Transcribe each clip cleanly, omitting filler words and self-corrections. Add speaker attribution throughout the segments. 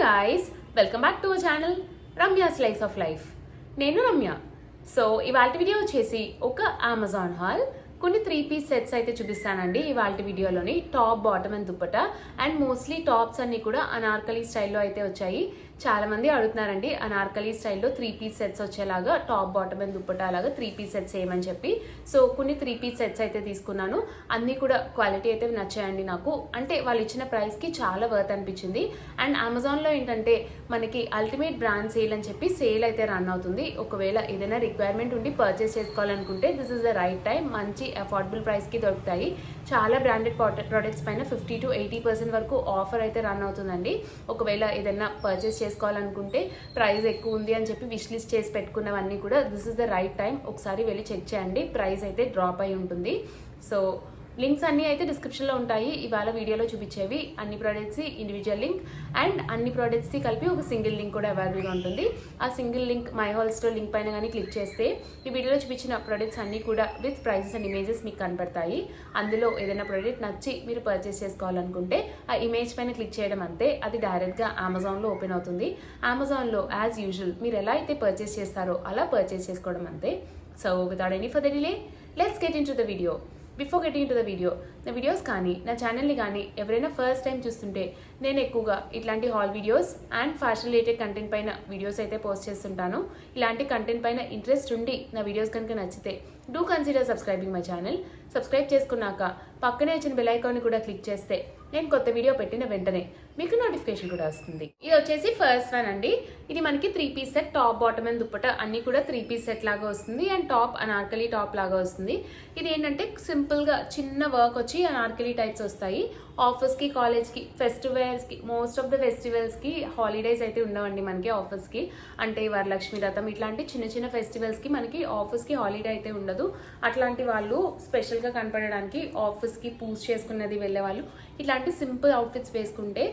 Speaker 1: guys, welcome back to our channel Ramya Slice of Life. నేను Ramya. So ఇవాళ video వచ్చేసి ఒక అమెజాన్ హాల్ కొన్ని 3-piece సెట్స్ అయితే చూపిస్తానండి ఇవాళ వీడియోలోని. Top, bottom and dupatta and mostly tops అన్ని కూడా అనార్కలి స్టైల్లో అయితే వచ్చాయి. చాలా మంది అడుగుతున్నారండి అనార్కలి స్టైల్లో 3-piece సెట్స్ వచ్చేలాగా టాప్, బాటమ్ అండ్ దుపట్టా లాగా 3-piece సెట్స్ ఏమని చెప్పి. సో కొన్ని 3-piece సెట్స్ అయితే తీసుకున్నాను. అన్నీ కూడా క్వాలిటీ అయితే నచ్చాయండి నాకు. అంటే వాళ్ళు ఇచ్చిన ప్రైస్కి చాలా వర్త్ అనిపించింది. అండ్ అమెజాన్లో ఏంటంటే మనకి అల్టిమేట్ బ్రాండ్ సేల్ అని చెప్పి సేల్ అయితే రన్ అవుతుంది. ఒకవేళ ఏదైనా రిక్వైర్మెంట్ ఉండి పర్చేస్ చేసుకోవాలనుకుంటే this is the right time. మంచి అఫోర్డబుల్ ప్రైస్కి దొరుకుతాయి. చాలా బ్రాండెడ్ ప్రొడక్ట్స్ పైన 50 to 80% వరకు ఆఫర్ అయితే రన్ అవుతుందండి. ఒకవేళ ఏదైనా పర్చేస్ చేసుకోవాలనుకుంటే ప్రైస్ ఎక్కువ ఉంది అని చెప్పి విష్ లిస్ట్ చేసి పెట్టుకున్నవన్నీ కూడా this is the right time. ఒకసారి వెళ్ళి చెక్ చేయండి, ప్రైస్ అయితే డ్రాప్ అయి ఉంటుంది. సో లింక్స్ అన్నీ అయితే డిస్క్రిప్షన్లో ఉంటాయి. ఇవాళ వీడియోలో చూపించేవి అన్ని ప్రోడక్ట్స్ ఇండివిజువల్ లింక్ అండ్ అన్ని ప్రోడక్ట్స్కి కలిపి ఒక సింగిల్ లింక్ కూడా అవైలబుల్గా ఉంటుంది. ఆ single link my whole store link పైన కానీ క్లిక్ చేస్తే ఈ వీడియోలో చూపించిన ప్రోడక్ట్స్ అన్నీ కూడా విత్ ప్రైసెస్ అండ్ ఇమేజెస్ మీకు కనపడతాయి. అందులో ఏదైనా ప్రోడక్ట్ నచ్చి మీరు పర్చేస్ చేసుకోవాలనుకుంటే ఆ ఇమేజ్ పైన క్లిక్ చేయడం అంతే, అది డైరెక్ట్గా అమెజాన్లో ఓపెన్ అవుతుంది. అమెజాన్లో యాజ్ యూజువల్ మీరు ఎలా అయితే పర్చేస్ చేస్తారో అలా పర్చేస్ చేసుకోవడం అంతే. So without any further delay let's get in to the video. Before getting to the video, నా వీడియోస్ కానీ నా ఛానల్ని కానీ ఎవరైనా ఫస్ట్ టైం చూస్తుంటే నేను ఎక్కువగా ఇట్లాంటి hall videos and fashion related content పైన వీడియోస్ అయితే పోస్ట్ చేస్తుంటాను. ఇలాంటి కంటెంట్ పైన ఇంట్రెస్ట్ ఉండి నా వీడియోస్ కనుక నచ్చితే do consider subscribing my channel. Subscribe చేసుకున్నాక పక్కనే వచ్చిన బెల్ ఐకాన్ని కూడా క్లిక్ చేస్తే నేను కొత్త వీడియో పెట్టిన వెంటనే మీకు నోటిఫికేషన్ కూడా వస్తుంది. ఇది వచ్చేసి ఫస్ట్ వన్ అండి. ఇది మనకి 3-piece set, top, bottom and dupatta అన్ని కూడా 3-piece సెట్ లాగా వస్తుంది. అండ్ టాప్ అనార్కలి టాప్ లాగా వస్తుంది. ఇది ఏంటంటే సింపుల్గా చిన్న వర్క్ వచ్చి అనార్కలి టైప్స్ వస్తాయి. ఆఫీస్కి, కాలేజ్కి, ఫెస్టివల్స్కి, మోస్ట్ ఆఫ్ ద ఫెస్టివల్స్కి హాలిడేస్ అయితే ఉండవండి మనకి ఆఫీస్కి. అంటే వరలక్ష్మి వ్రతం ఇట్లాంటి చిన్న చిన్న ఫెస్టివల్స్కి మనకి ఆఫీస్కి హాలిడే అయితే ఉండదు. అట్లాంటి వాళ్ళు స్పెషల్గా కనపడడానికి ఆఫీస్కి పూజ చేసుకున్నది వెళ్ళే వాళ్ళు ఇట్లాంటి సింపుల్ అవుట్ఫిట్స్ వేసుకుంటే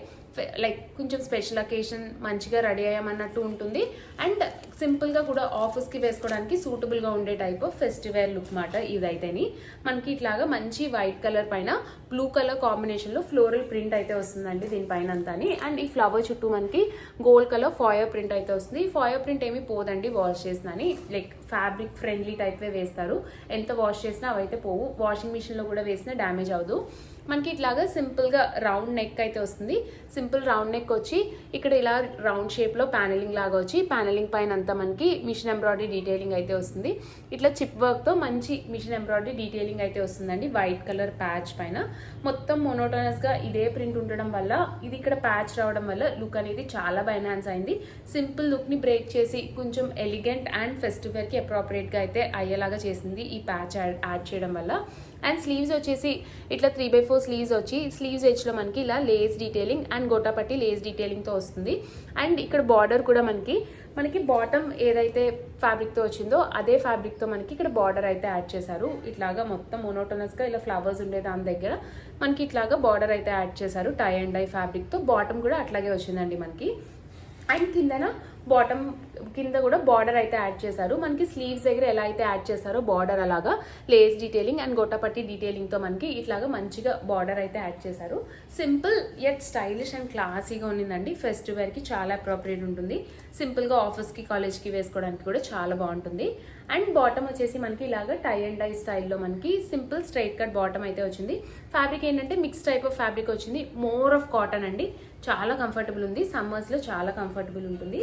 Speaker 1: లైక్ కొంచెం స్పెషల్ అకేషన్ మంచిగా రెడీ అయ్యామన్నట్టు ఉంటుంది. అండ్ సింపుల్గా కూడా ఆఫీస్కి వేసుకోవడానికి సూటబుల్గా ఉండే టైప్ ఆఫ్ ఫెస్టివల్ లుక్ మాట ఇదైతేని. మనకి ఇట్లాగా మంచి వైట్ కలర్ పైన బ్లూ కలర్ కాంబినేషన్లో ఫ్లోరల్ ప్రింట్ అయితే వస్తుందండి దీనిపైన అంతాని. అండ్ ఈ ఫ్లవర్ చుట్టూ మనకి గోల్డ్ కలర్ ఫాయర్ ప్రింట్ అయితే వస్తుంది. ఈ ఫాయర్ ప్రింట్ ఏమీ పోదండి వాష్ చేసినని. లైక్ ఫ్యాబ్రిక్ ఫ్రెండ్లీ టైప్వే వేస్తారు. ఎంత వాష్ చేసినా అవైతే పోవు. వాషింగ్ మిషన్లో కూడా వేసినా డ్యామేజ్ అవ్వదు. మనకి ఇట్లాగా సింపుల్గా రౌండ్ నెక్ అయితే వస్తుంది. సింపుల్ రౌండ్ నెక్ వచ్చి ఇక్కడ ఇలా రౌండ్ షేప్లో ప్యానెలింగ్ లాగా వచ్చి ప్యానెలింగ్ పైన అంతా మనకి మిషన్ ఎంబ్రాయిడరీ డీటెయిలింగ్ అయితే వస్తుంది. ఇట్లా చిప్ వర్క్తో మంచి మిషన్ ఎంబ్రాయిడరీ డీటెయిలింగ్ అయితే వస్తుందండి వైట్ కలర్ ప్యాచ్ పైన. మొత్తం మోనోటోనస్గా ఇదే ప్రింట్ ఉండడం వల్ల ఇది ఇక్కడ ప్యాచ్ రావడం వల్ల లుక్ అనేది చాలా బాగా ఎన్హాన్స్ అయింది. సింపుల్ లుక్ని బ్రేక్ చేసి కొంచెం ఎలిగెంట్ అండ్ ఫెస్టివల్కి అప్రోప్రియేట్గా అయితే అయ్యేలాగా చేసింది ఈ ప్యాచ్ యాడ్ చేయడం వల్ల. అండ్ స్లీవ్స్ వచ్చేసి ఇట్లా 3/4 స్లీవ్స్ వచ్చి స్లీవ్స్ ఎడ్జ్లో మనకి ఇలా lace detailing and gotapatti lace డీటెయిలింగ్తో వస్తుంది. అండ్ ఇక్కడ బార్డర్ కూడా మనకి బాటమ్ ఏదైతే ఫ్యాబ్రిక్తో వచ్చిందో అదే ఫ్యాబ్రిక్తో మనకి ఇక్కడ బార్డర్ అయితే యాడ్ చేశారు. ఇట్లాగా మొత్తం మోనోటోనస్గా ఇలా ఫ్లవర్స్ ఉండే దాని దగ్గర మనకి ఇట్లాగా బార్డర్ అయితే యాడ్ చేశారు టై అండ్ డై ఫ్యాబ్రిక్తో. బాటమ్ కూడా అట్లాగే వచ్చిందండి మనకి. అండ్ కిందన బాటమ్ కింద కూడా బార్డర్ అయితే యాడ్ చేశారు. మనకి స్లీవ్స్ దగ్గర ఎలా అయితే యాడ్ చేశారో బార్డర్ అలాగా లేస్ డీటెయిలింగ్ అండ్ గొట్టపట్టి డీటెయిలింగ్తో మనకి ఇట్లాగా మంచిగా బార్డర్ అయితే యాడ్ చేశారు. సింపుల్ యట్ స్టైలిష్ అండ్ క్లాసీగా ఉన్నిందండి. ఫెస్టివల్కి చాలా అప్రోప్రియేట్ ఉంటుంది. సింపుల్గా ఆఫీస్కి, కాలేజ్కి వేసుకోవడానికి కూడా చాలా బాగుంటుంది. అండ్ బాటమ్ వచ్చేసి మనకి ఇలాగా టై అండ్ డై స్టైల్లో మనకి సింపుల్ స్ట్రైట్ కట్ బాటమ్ అయితే వచ్చింది. ఫ్యాబ్రిక్ ఏంటంటే మిక్స్ టైప్ ఆఫ్ ఫ్యాబ్రిక్ వచ్చింది. మోర్ ఆఫ్ కాటన్ అండి. చాలా కంఫర్టబుల్ ఉంది. సమ్మర్స్లో చాలా కంఫర్టబుల్ ఉంటుంది.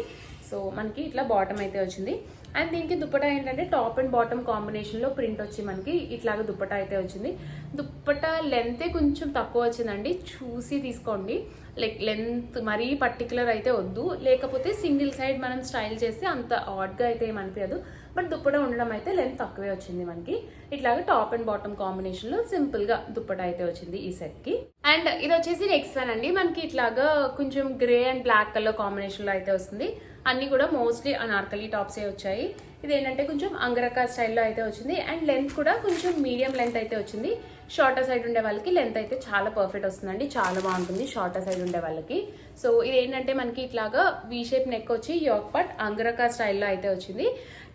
Speaker 1: సో మనకి ఇట్లా బాటమ్ అయితే వచ్చింది. అండ్ దీనికి దుప్పటా ఏంటంటే టాప్ అండ్ బాటమ్ కాంబినేషన్లో ప్రింట్ వచ్చి మనకి ఇట్లాగా దుప్పటా అయితే వచ్చింది. దుప్పటా లెంతే కొంచెం తక్కువ వచ్చిందండి, చూసి తీసుకోండి. లైక్ లెంత్ మరీ పర్టికులర్ అయితే వద్దు, లేకపోతే సింగిల్ సైడ్ మనం స్టైల్ చేస్తే అంత ఆడ్గా అయితే ఏమనిపించదు. బట్ దుప్పటా ఉండడం అయితే లెంత్ తక్కువే వచ్చింది మనకి. ఇట్లాగా టాప్ అండ్ బాటమ్ కాంబినేషన్లో సింపుల్గా దుప్పటా అయితే వచ్చింది ఈ సెట్కి. అండ్ ఇది వచ్చేసి నెక్స్ట్ వన్ అండి. మనకి ఇట్లాగా కొంచెం గ్రే అండ్ బ్లాక్ కలర్ కాంబినేషన్లో అయితే వస్తుంది. అన్నీ కూడా మోస్ట్లీ అనార్కలి టాప్సే వచ్చాయి. ఇది ఏంటంటే కొంచెం అంగరకా స్టైల్లో అయితే వచ్చింది. అండ్ లెంత్ కూడా కొంచెం మీడియం లెంత్ అయితే వచ్చింది. షార్టర్ సైడ్ ఉండే వాళ్ళకి లెంత్ అయితే చాలా పర్ఫెక్ట్ వస్తుందండి. చాలా బాగుంటుంది షార్టర్ సైడ్ ఉండే వాళ్ళకి. సో ఇది ఏంటంటే మనకి ఇట్లాగా వీ షేప్ నెక్ వచ్చి యోక్ పార్ట్ అంగరకా స్టైల్లో అయితే వచ్చింది.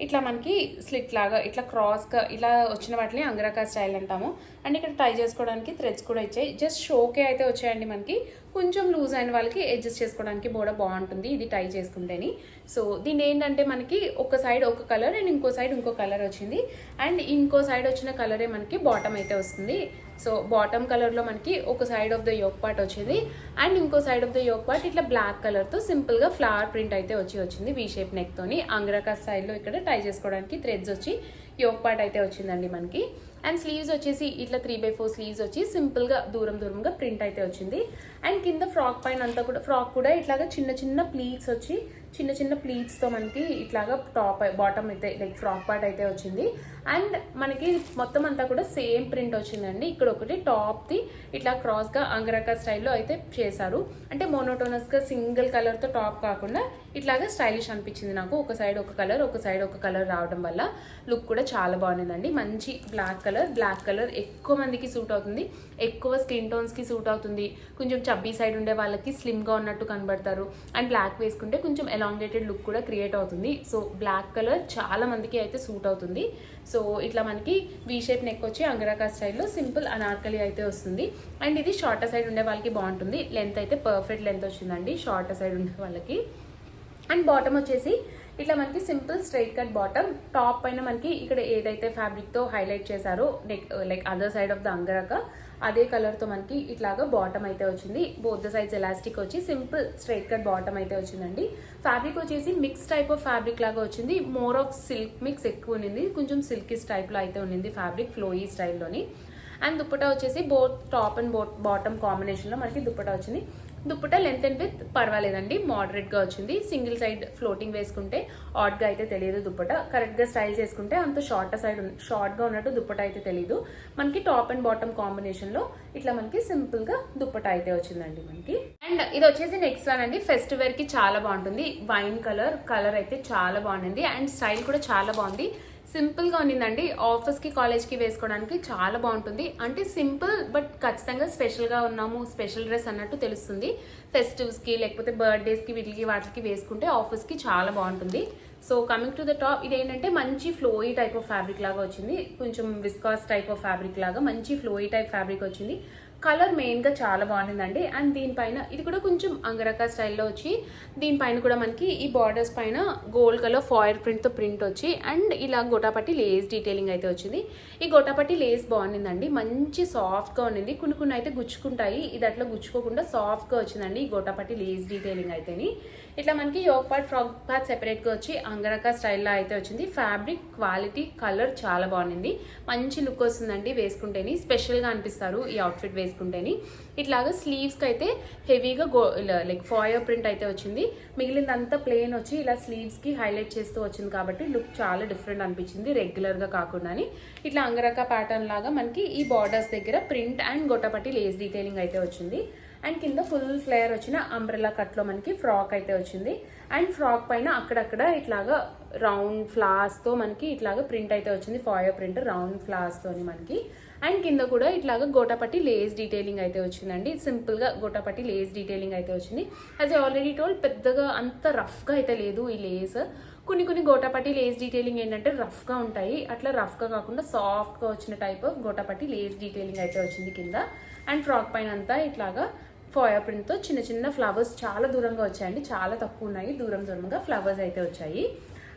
Speaker 1: ఇట్లా మనకి స్లిట్ లాగా ఇట్లా క్రాస్గా ఇలా వచ్చిన వాటిని అంగరకా స్టైల్ అంటాము. అండ్ ఇక్కడ టై చేసుకోవడానికి థ్రెడ్స్ కూడా ఇచ్చాయి. జస్ట్ షోకే అయితే వచ్చాయండి మనకి. కొంచెం లూజ్ అయిన వాళ్ళకి అడ్జస్ట్ చేసుకోవడానికి కూడా బాగుంటుంది ఇది టై చేసుకుంటేని. సో దీని ఏంటంటే మనకి ఒక సైడ్ ఒక కలర్ అండ్ ఇంకో సైడ్ ఇంకో కలర్ వచ్చింది. అండ్ ఇంకో సైడ్ వచ్చిన కలరే మనకి బాటమ్ అయితే వస్తుంది. సో బాటమ్ కలర్లో మనకి ఒక side of the yoke part వచ్చింది అండ్ ఇంకో side of the yoke part ఇట్లా బ్లాక్ కలర్తో సింపుల్గా ఫ్లవర్ ప్రింట్ అయితే వచ్చింది వీ షేప్ నెక్తోని. అంగరకా స్టైల్లో ఇక్కడ టై చేసుకోవడానికి థ్రెడ్స్ వచ్చి యోక్ పార్ట్ అయితే వచ్చిందండి మనకి. అండ్ స్లీవ్స్ వచ్చేసి ఇట్లా 3/4 స్లీవ్స్ వచ్చి సింపుల్గా దూరంగా ప్రింట్ అయితే వచ్చింది. అండ్ కింద ఫ్రాక్ పైన అంతా కూడా ఫ్రాక్ కూడా ఇట్లాగా చిన్న ప్లీట్స్ వచ్చి చిన్న ప్లీట్స్తో మనకి ఇట్లాగా టాప్ బాటమ్ అయితే లైక్ ఫ్రాక్ పార్ట్ అయితే వచ్చింది. అండ్ మనకి మొత్తం అంతా కూడా సేమ్ ప్రింట్ వచ్చిందండి. ఇక్కడ ఒకటి టాప్ది ఇట్లా క్రాస్గా అంగరకా స్టైల్లో అయితే చేశారు. అంటే మోనోటోనస్గా సింగిల్ కలర్తో టాప్ కాకుండా ఇట్లాగా స్టైలిష్ అనిపించింది నాకు. ఒక సైడ్ ఒక కలర్ ఒక సైడ్ ఒక కలర్ రావడం వల్ల లుక్ కూడా చాలా బాగుందండి. మంచి బ్లాక్ కలర్ ఎక్కువ మందికి సూట్ అవుతుంది, ఎక్కువ స్కిన్ టోన్స్కి సూట్ అవుతుంది. కొంచెం చబ్బీ సైడ్ ఉండే వాళ్ళకి స్లిమ్గా ఉన్నట్టు కనబడతారు. అండ్ బ్లాక్ వేసుకుంటే కొంచెం ఎలాంగేటెడ్ లుక్ కూడా క్రియేట్ అవుతుంది. సో బ్లాక్ కలర్ చాలా మందికి అయితే సూట్ అవుతుంది. సో ఇట్లా మనకి వీ షేప్ నెక్ వచ్చి అంగరకా స్టైల్లో సింపుల్ అనార్కలి అయితే వస్తుంది. అండ్ ఇది షార్టర్ సైడ్ ఉండే వాళ్ళకి బాగుంటుంది. లెంత్ అయితే పర్ఫెక్ట్ లెంత్ వచ్చిందండి షార్టర్ సైడ్ ఉండే వాళ్ళకి. అండ్ బాటమ్ వచ్చేసి ఇట్లా మనకి simple straight cut bottom. Top పైన మనకి ఇక్కడ ఏదైతే ఫ్యాబ్రిక్తో హైలైట్ చేశారో like other side of the angrakha అదే కలర్తో మనకి ఇట్లాగా బాటమ్ అయితే వచ్చింది. బోత్ ద సైడ్స్ ఎలాస్టిక్ వచ్చి సింపుల్ స్ట్రైట్ కట్ బాటమ్ అయితే వచ్చిందండి. ఫ్యాబ్రిక్ వచ్చేసి మిక్స్ టైప్ ఆఫ్ ఫ్యాబ్రిక్ లాగా వచ్చింది. మోర్ ఆఫ్ సిల్క్ మిక్స్ ఎక్కువ ఉన్నింది. కొంచెం సిల్కీ టైప్లో అయితే ఉన్నింది ఫ్యాబ్రిక్ ఫ్లోయీ స్టైల్లోని. అండ్ దుప్పటా వచ్చేసి బోత్ టాప్ అండ్ బాటమ్ కాంబినేషన్లో మనకి దుప్పటా వచ్చింది. దుప్పటా లెంత్ అండ్ విత్ పర్వాలేదండి, మోడరేట్గా వచ్చింది. సింగిల్ సైడ్ ఫ్లోటింగ్ వేసుకుంటే ఆడ్గా అయితే తెలియదు. దుప్పటా కరెక్ట్గా స్టైల్ చేసుకుంటే అంత షార్ట్గా ఉన్నట్టు దుప్పటా అయితే తెలియదు. మనకి టాప్ అండ్ బాటమ్ కాంబినేషన్లో ఇట్లా మనకి సింపుల్గా దుప్పటా అయితే వచ్చిందండి మనకి. అండ్ ఇది వచ్చేసి నెక్స్ట్ వన్ అండి. ఫెస్టివ్ వేర్కి చాలా బాగుంటుంది. వైన్ కలర్ అయితే చాలా బాగుంది. అండ్ స్టైల్ కూడా చాలా బాగుంది. సింపుల్గా ఉన్నిందండి. ఆఫీస్కి కాలేజ్కి వేసుకోవడానికి చాలా బాగుంటుంది. అంటే సింపుల్ బట్ ఖచ్చితంగా స్పెషల్గా ఉన్నాము, స్పెషల్ డ్రెస్ అన్నట్టు తెలుస్తుంది. ఫెస్టివ్స్కి లేకపోతే బర్త్డేస్కి వీటికి వాటికి వేసుకుంటే ఆఫీస్కి చాలా బాగుంటుంది. So coming to the top, ఇదేంటంటే మంచి ఫ్లోయీ టైప్ ఆఫ్ ఫ్యాబ్రిక్ లాగా వచ్చింది. కొంచెం విస్కాస్ టైప్ ఆఫ్ ఫ్యాబ్రిక్ లాగా మంచి ఫ్లోయీ టైప్ ఫ్యాబ్రిక్ వచ్చింది. కలర్ మెయిన్గా చాలా బాగుందండి. అండ్ దీనిపైన ఇది కూడా కొంచెం అంగరకా స్టైల్లో వచ్చి దీనిపైన కూడా మనకి ఈ బార్డర్స్ పైన గోల్డ్ కలర్ ఫాయిల్ ప్రింట్తో ప్రింట్ వచ్చి అండ్ ఇలా గోటాపట్టి లేస్ డీటెయిలింగ్ అయితే వచ్చింది. ఈ గోటాపట్టి లేస్ బాగుండిందండి. మంచి సాఫ్ట్గా ఉండింది. కొన్ని అయితే గుచ్చుకుంటాయి, ఇది అట్లా గుచ్చుకోకుండా సాఫ్ట్గా వచ్చిందండి ఈ గోటాపట్టి లేస్ డీటెయిలింగ్ అయితేని. ఇట్లా మనకి యోక్ పార్ట్ ఫ్రాక్ పార్ట్ సెపరేట్గా వచ్చి అంగరకా స్టైల్లో అయితే వచ్చింది. ఫ్యాబ్రిక్ క్వాలిటీ కలర్ చాలా బాగుంది. మంచి లుక్ వస్తుందండి వేసుకుంటేని. స్పెషల్గా అనిపిస్తారు ఈ అవుట్ఫిట్ వేసుకుంటేని. ఇట్లాగా స్లీవ్స్కి అయితే హెవీగా లైక్ ఫాయర్ ప్రింట్ అయితే వచ్చింది. మిగిలిందంతా ప్లెయిన్ వచ్చి ఇలా స్లీవ్స్కి హైలైట్ చేస్తూ వచ్చింది కాబట్టి లుక్ చాలా డిఫరెంట్ అనిపించింది రెగ్యులర్గా కాకుండా. ఇట్లా అంగరకా ప్యాటర్న్ లాగా మనకి ఈ బార్డర్స్ దగ్గర ప్రింట్ అండ్ గొట్టపట్టి లేస్ డీటెయిలింగ్ అయితే వచ్చింది. అండ్ కింద ఫుల్ ఫ్లేయర్ వచ్చిన అంబ్రెల్లా కట్లో మనకి ఫ్రాక్ అయితే వచ్చింది. అండ్ ఫ్రాక్ పైన అక్కడక్కడ ఇట్లాగా రౌండ్ ఫ్లవర్స్తో మనకి ఇట్లాగా ప్రింట్ అయితే వచ్చింది. ఫాయర్ ప్రింట్ రౌండ్ ఫ్లవర్స్తోని మనకి. అండ్ కింద కూడా ఇట్లాగా గోటాపట్టి లేస్ డీటెయిలింగ్ అయితే వచ్చిందండి. సింపుల్గా గోటాపట్టి లేస్ డీటెయిలింగ్ అయితే వచ్చింది. యాజ్ ఐ ఆల్రెడీ టోల్డ్, పెద్దగా అంత రఫ్గా అయితే లేదు ఈ లేస్. కొన్ని గోటాపట్టి లేస్ డీటెయిలింగ్ ఏంటంటే రఫ్గా ఉంటాయి. అట్లా రఫ్గా కాకుండా సాఫ్ట్గా వచ్చిన type of gota patti Lay's detailing అయితే వచ్చింది కింద. అండ్ ఫ్రాక్ పైన అంతా ఇట్లాగా ఫాయర్ ప్రింట్తో చిన్న ఫ్లవర్స్ చాలా దూరంగా వచ్చాయండి. చాలా తక్కువ ఉన్నాయి, దూరంగా ఫ్లవర్స్ అయితే వచ్చాయి.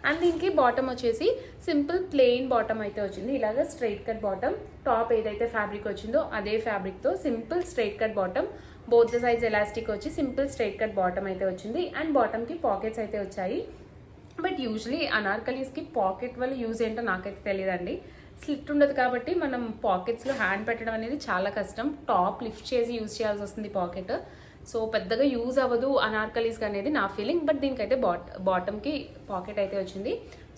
Speaker 1: అండ్ దీనికి బాటమ్ వచ్చేసి సింపుల్ ప్లెయిన్ బాటమ్ అయితే వచ్చింది. ఇలాగ స్ట్రైట్ కట్ బాటమ్. టాప్ ఏదైతే ఫ్యాబ్రిక్ వచ్చిందో అదే ఫ్యాబ్రిక్తో simple straight cut bottom. Both the sides elastic వచ్చి సింపుల్ స్ట్రైట్ కట్ బాటమ్ అయితే వచ్చింది. అండ్ బాటమ్కి పాకెట్స్ అయితే వచ్చాయి. బట్ యూజువలీ అనార్కలీస్కి పాకెట్ వల్ల యూజ్ ఏంటో నాకైతే తెలియదండి. స్లిట్ ఉండదు కాబట్టి మనం పాకెట్స్లో హ్యాండ్ పెట్టడం అనేది చాలా కష్టం. టాప్ లిఫ్ట్ చేసి యూజ్ చేయాల్సి వస్తుంది పాకెట్. సో పెద్దగా యూజ్ అవ్వదు అనార్కలీస్కి అనేది నా ఫీలింగ్. బట్ దీనికైతే బాటమ్కి పాకెట్ అయితే వచ్చింది.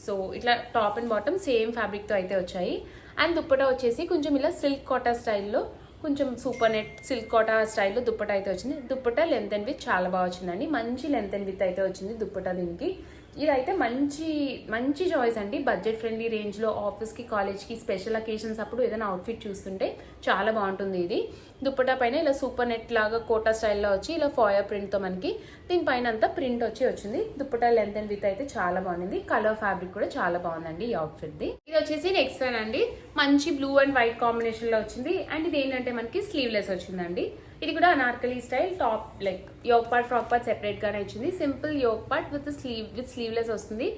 Speaker 1: సో ఇట్లా టాప్ అండ్ బాటమ్ సేమ్ ఫ్యాబ్రిక్తో అయితే వచ్చాయి. అండ్ దుప్పటా వచ్చేసి కొంచెం ఇలా సిల్క్ కాటా స్టైల్లో, కొంచెం సూపర్ నెట్ సిల్క్ కాటా స్టైల్లో దుప్పటా అయితే వచ్చింది. దుప్పటా లెంత్ అండ్ విత్ చాలా బాగా వచ్చిందండి. మంచి లెంత్ అండ్ విత్ అయితే వచ్చింది దుప్పటా. దీనికి ఇదైతే మంచి మంచి చాయిస్ అండి. బడ్జెట్ ఫ్రెండ్లీ రేంజ్లో ఆఫీస్కి కాలేజ్కి స్పెషల్ అకేషన్స్ అప్పుడు ఏదైనా అవుట్ఫిట్ చూస్తుంటే చాలా బాగుంటుంది. ఇది దుప్పటా పైన ఇలా సూపర్ నెట్ లాగా కోటా స్టైల్లో వచ్చి ఇలా ఫాయర్ ప్రింట్తో మనకి దీనిపైన అంతా ప్రింట్ వచ్చింది. దుప్పటా లెంత్ అండ్ విత్ అయితే చాలా బాగుంది. కలర్ ఫ్యాబ్రిక్ కూడా చాలా బాగుందండి ఈ అవుట్ఫిట్ది. ఇది వచ్చేసి నెక్స్ట్ వన్ అండి. మంచి బ్లూ అండ్ వైట్ కాంబినేషన్లో వచ్చింది. అండ్ ఇది ఏంటంటే మనకి స్లీవ్లెస్ వచ్చిందండి. ఇది కూడా Anarkali style. Top like yoke part frock part separate గానే వచ్చింది. Simple yoke part with sleeveless వస్తుంది.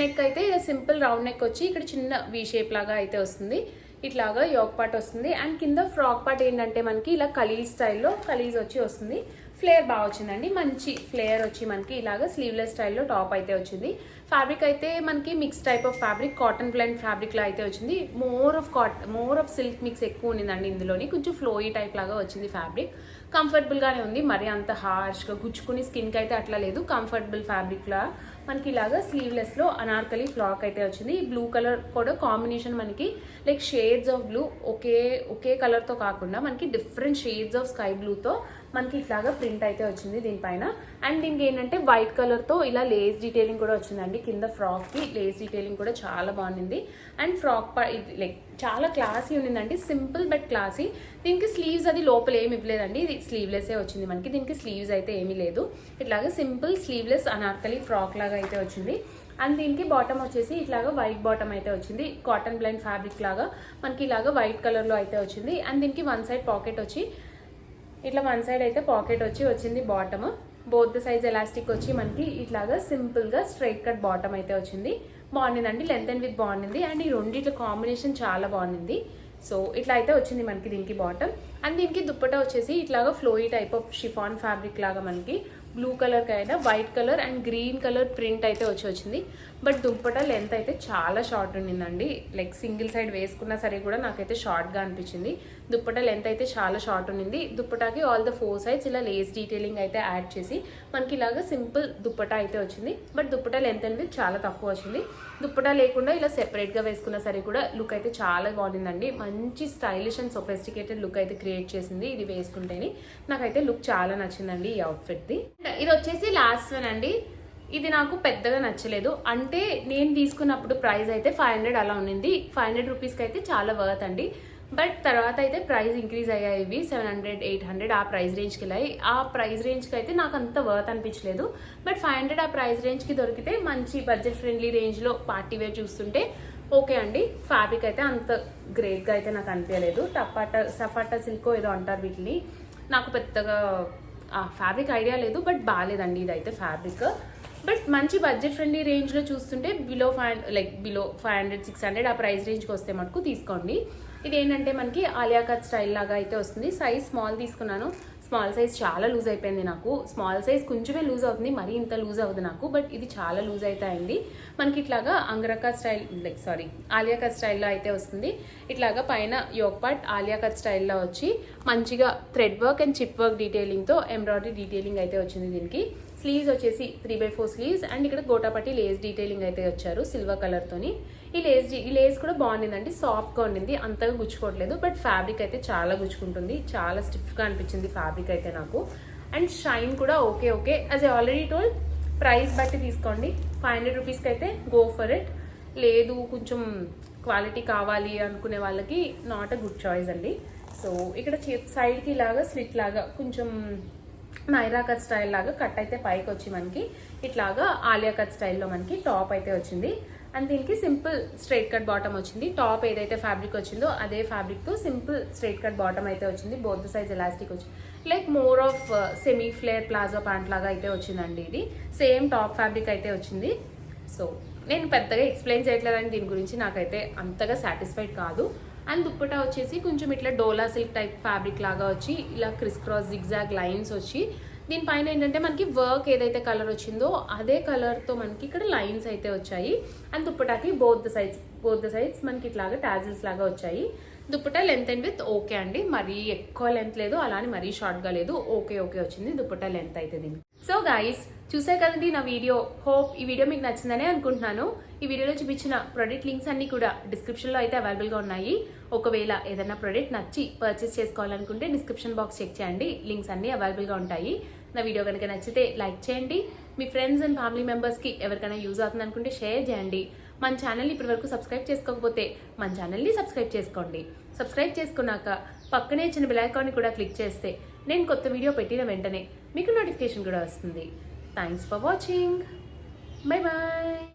Speaker 1: నెక్ అయితే ఇలా సింపుల్ రౌండ్ నెక్ వచ్చి ఇక్కడ చిన్న వి షేప్ లాగా అయితే వస్తుంది. ఇట్లాగా యోక్ పార్ట్ వస్తుంది. అండ్ కింద ఫ్రాక్ పార్ట్ ఏంటంటే మనకి ఇలా కలీజ్ స్టైల్లో కలీజ్ వస్తుంది. ఫ్లేర్ బాగా వచ్చిందండి. మంచి ఫ్లేర్ వచ్చి మనకి ఇలాగా స్లీవ్లెస్ స్టైల్లో టాప్ అయితే వచ్చింది. ఫ్యాబ్రిక్ అయితే మనకి mix type of fabric, cotton blend fabric లా అయితే వచ్చింది. మోర్ ఆఫ్ సిల్క్ మిక్స్ ఎక్కువ ఉండిందండి ఇందులోని. కొంచెం ఫ్లోయీ టైప్ లాగా వచ్చింది ఫ్యాబ్రిక్. కంఫర్టబుల్ గానే ఉంది. మరి అంత హార్ష్గా గుచ్చుకుని స్కిన్కి అయితే అట్లా లేదు. కంఫర్టబుల్ ఫ్యాబ్రిక్ లా మనకి ఇలాగా స్లీవ్లెస్ లో అనార్కలి ఫ్రాక్ అయితే వచ్చింది. బ్లూ కలర్ కూడా కాంబినేషన్ మనకి like shades of blue okay colour తో కాకుండా మనకి డిఫరెంట్ షేడ్స్ ఆఫ్ స్కై బ్లూతో మనకి ఇట్లాగా ప్రింట్ అయితే వచ్చింది దీనిపైన. అండ్ దీనికి ఏంటంటే వైట్ కలర్ తో ఇలా లేస్ డీటెయిలింగ్ కూడా వచ్చిందండి. కింద ఫ్రాక్ కి లేస్ డీటెయిలింగ్ కూడా చాలా బాగుంది. అండ్ ఫ్రాక్ లైక్ చాలా క్లాసీ ఉండిందండి. Simple but classy. దీనికి స్లీవ్స్ అది లోపల ఏమి ఇవ్వలేదండి. ఇది స్లీవ్లెస్ వచ్చింది మనకి. దీనికి స్లీవ్స్ అయితే ఏమీ లేదు. ఇట్లాగా సింపుల్ స్లీవ్లెస్ అనార్కలి ఫ్రాక్ లాగా అయితే వచ్చింది. అండ్ దీనికి బాటమ్ వచ్చేసి ఇట్లాగా వైట్ బాటమ్ అయితే వచ్చింది. కాటన్ బ్లెండ్ ఫ్యాబ్రిక్ లాగా మనకి ఇలాగా వైట్ కలర్ లో అయితే వచ్చింది. అండ్ దీనికి వన్ సైడ్ పాకెట్ వచ్చి ఇట్లా వన్ సైడ్ అయితే పాకెట్ వచ్చింది. బాటమ్ బోత్ సైజ్ ఎలాస్టిక్ వచ్చి మనకి ఇట్లాగా సింపుల్ గా స్ట్రైట్ కట్ బాటమ్ అయితే వచ్చింది. బాగుండిందండి. లెంత్ అండ్ విత్ బాగుంది. అండ్ ఈ రెండిట్ల కాంబినేషన్ చాలా బాగుంది. సో ఇట్లా అయితే వచ్చింది మనకి దీనికి బాటమ్. అండ్ దీనికి దుప్పటా వచ్చేసి ఇట్లాగా flowy type of chiffon fabric లాగా మనకి బ్లూ కలర్ కైనా white colour and green colour print అయితే వచ్చింది. బట్ దుప్పటా లెంత్ అయితే చాలా షార్ట్ ఉండిందండి. లైక్ సింగిల్ సైడ్ వేసుకున్నా సరే కూడా నాకైతే షార్ట్గా అనిపించింది. దుప్పటా లెంత్ అయితే చాలా షార్ట్ ఉండింది. దుప్పటాకి ఆల్ ద 4 సైడ్స్ ఇలా లేస్ డీటెయిలింగ్ అయితే యాడ్ చేసి మనకి ఇలాగా సింపుల్ దుప్పటా అయితే వచ్చింది. బట్ దుప్పటా లెంత్ అనేది చాలా తక్కువ వచ్చింది. దుప్పటా లేకుండా ఇలా సెపరేట్గా వేసుకున్నా సరే కూడా లుక్ అయితే చాలా బాగుండిందండి. మంచి స్టైలిష్ అండ్ సొఫిస్టికేటెడ్ లుక్ అయితే క్రియేట్ చేసింది ఇది వేసుకుంటేనే. నాకైతే లుక్ చాలా నచ్చిందండి ఈ అవుట్ఫిట్ది. ఇది వచ్చేసి లాస్ట్ వన్ అండి. ఇది నాకు పెద్దగా నచ్చలేదు. అంటే నేను తీసుకున్నప్పుడు ప్రైస్ అయితే 500 అలా ఉన్నింది. 500 రూపీస్కి అయితే చాలా వర్త్ అండి. బట్ తర్వాత అయితే ప్రైస్ ఇంక్రీజ్ అయ్యాయి. ఇవి 700, 800 ఆ ప్రైస్ రేంజ్కి వెళ్ళాయి. ఆ ప్రైస్ రేంజ్కి అయితే నాకు అంత వర్త్ అనిపించలేదు. బట్ 500 ఆ ప్రైస్ రేంజ్కి దొరికితే మంచి బడ్జెట్ ఫ్రెండ్లీ రేంజ్లో పార్టీ వేర్ చూస్తుంటే ఓకే అండి. ఫ్యాబ్రిక్ అయితే అంత గ్రేట్గా అయితే నాకు అనిపించలేదు. సఫాటా సిల్కో ఏదో అంటారు వీటిని. నాకు పెద్దగా ఫ్యాబ్రిక్ ఐడియా లేదు. బట్ బాగాలేదండి ఇదైతే ఫ్యాబ్రిక్. బట్ మంచి బడ్జెట్ ఫ్రెండ్లీ రేంజ్లో చూస్తుంటే బిలో 500, 600 ఆ ప్రైస్ రేంజ్కి వస్తే మటుకు తీసుకోండి. ఇది ఏంటంటే మనకి ఆలియా కట్ స్టైల్ లాగా అయితే వస్తుంది. సైజ్ స్మాల్ తీసుకున్నాను. స్మాల్ సైజ్ చాలా లూజ్ అయిపోయింది నాకు. స్మాల్ సైజ్ కొంచెమే లూజ్ అవుతుంది, మరీ ఇంత లూజ్ అవ్వదు నాకు. బట్ ఇది చాలా లూజ్ అయితే అయింది. మనకి ఇట్లాగా అంగరకా స్టైల్ ఆలియా కట్ స్టైల్లో అయితే వస్తుంది. ఇట్లాగా పైన యోక్ పార్ట్ ఆలియా కట్ స్టైల్లో వచ్చి మంచిగా thread work and chip work డీటెయిలింగ్తో ఎంబ్రాయిడరీ డీటెయిలింగ్ అయితే వచ్చింది దీనికి. స్లీవ్స్ వచ్చేసి 3/4 స్లీవ్స్. అండ్ ఇక్కడ గోటాపట్టి లేస్ డీటెయిలింగ్ అయితే వచ్చారు సిల్వర్ కలర్తోని. ఈ లేస్ కూడా బాగుండిందండి. సాఫ్ట్గా ఉండింది, అంతగా గుచ్చుకోవట్లేదు. బట్ ఫ్యాబ్రిక్ అయితే చాలా గుచ్చుకుంటుంది. చాలా స్టిఫ్గా అనిపించింది ఫ్యాబ్రిక్ అయితే నాకు. అండ్ షైన్ కూడా okay. As I already told, price బట్టి తీసుకోండి. 500 రూపీస్కి అయితే గో ఫర్ ఇట్. లేదు కొంచెం క్వాలిటీ కావాలి అనుకునే వాళ్ళకి నాట్ అ గుడ్ చాయిస్ అండి. సో ఇక్కడ సైడ్కి ఇలాగా స్లిట్ లాగా కొంచెం నైరా కట్ స్టైల్ లాగా కట్ అయితే పైకి వచ్చి మనకి ఇట్లాగా ఆలియా కట్ స్టైల్లో మనకి టాప్ అయితే వచ్చింది. అండ్ దీనికి సింపుల్ స్ట్రైట్ కట్ బాటమ్ వచ్చింది. టాప్ ఏదైతే ఫ్యాబ్రిక్ వచ్చిందో అదే ఫ్యాబ్రిక్తో సింపుల్ స్ట్రైట్ కట్ బాటమ్ అయితే వచ్చింది. బోత్ సైజ్ ఎలాస్టిక్ వచ్చింది. Like more of semi flare palazzo pant లాగా అయితే వచ్చిందండి. ఇది సేమ్ టాప్ ఫ్యాబ్రిక్ అయితే వచ్చింది. సో నేను పెద్దగా ఎక్స్ప్లెయిన్ చేయట్లేదని దీని గురించి నాకైతే అంతగా సాటిస్ఫైడ్ కాదు. అండ్ దుప్పటా వచ్చేసి కొంచెం ఇట్లా డోలా సిల్క్ టైప్ ఫ్యాబ్రిక్ లాగా వచ్చి ఇలా క్రిస్ క్రాస్ జిగ్జాగ్ లైన్స్ వచ్చి దీనిపైన ఏంటంటే మనకి వర్క్ ఏదైతే కలర్ వచ్చిందో అదే కలర్తో మనకి ఇక్కడ లైన్స్ అయితే వచ్చాయి. అండ్ దుప్పటాకి బోత్ ద సైడ్స్ మనకి ఇట్లాగా టాజిల్స్ లాగా వచ్చాయి. Dupatta length and with okay అండి. మరీ ఎక్కువ లెంత్ లేదు, అలానే మరీ షార్ట్గా లేదు. ఓకే వచ్చింది దుప్పటా లెంత్ అయితే దీనికి. సో గైస్, చూసే కదండి నా వీడియో. హోప్ ఈ వీడియో మీకు నచ్చిందనే అనుకుంటున్నాను. ఈ వీడియోలో చూపించిన ప్రొడక్ట్ లింక్స్ అన్ని కూడా డిస్క్రిప్షన్లో అయితే అవైలబుల్గా ఉన్నాయి. ఒకవేళ ఏదైనా ప్రొడక్ట్ నచ్చి పర్చేస్ చేసుకోవాలనుకుంటే డిస్క్రిప్షన్ బాక్స్ చెక్ చేయండి. లింక్స్ అన్ని అవైలబుల్గా ఉంటాయి. నా వీడియో కనుక నచ్చితే లైక్ చేయండి, మీ ఫ్రెండ్స్ అండ్ ఫ్యామిలీ మెంబర్స్కి ఎవరికైనా యూజ్ అవుతుంది అనుకుంటే షేర్ చేయండి. మన ఛానల్ని ఇప్పటివరకు సబ్స్క్రైబ్ చేసుకోకపోతే మన ఛానల్ని సబ్స్క్రైబ్ చేసుకోండి. సబ్స్క్రైబ్ చేసుకున్నాక పక్కనే చిన్న బెల్ ఐకాన్ని కూడా క్లిక్ చేస్తే నేను కొత్త వీడియో పెట్టిన వెంటనే మీకు నోటిఫికేషన్ కూడా వస్తుంది. Thanks for watching. Bye bye.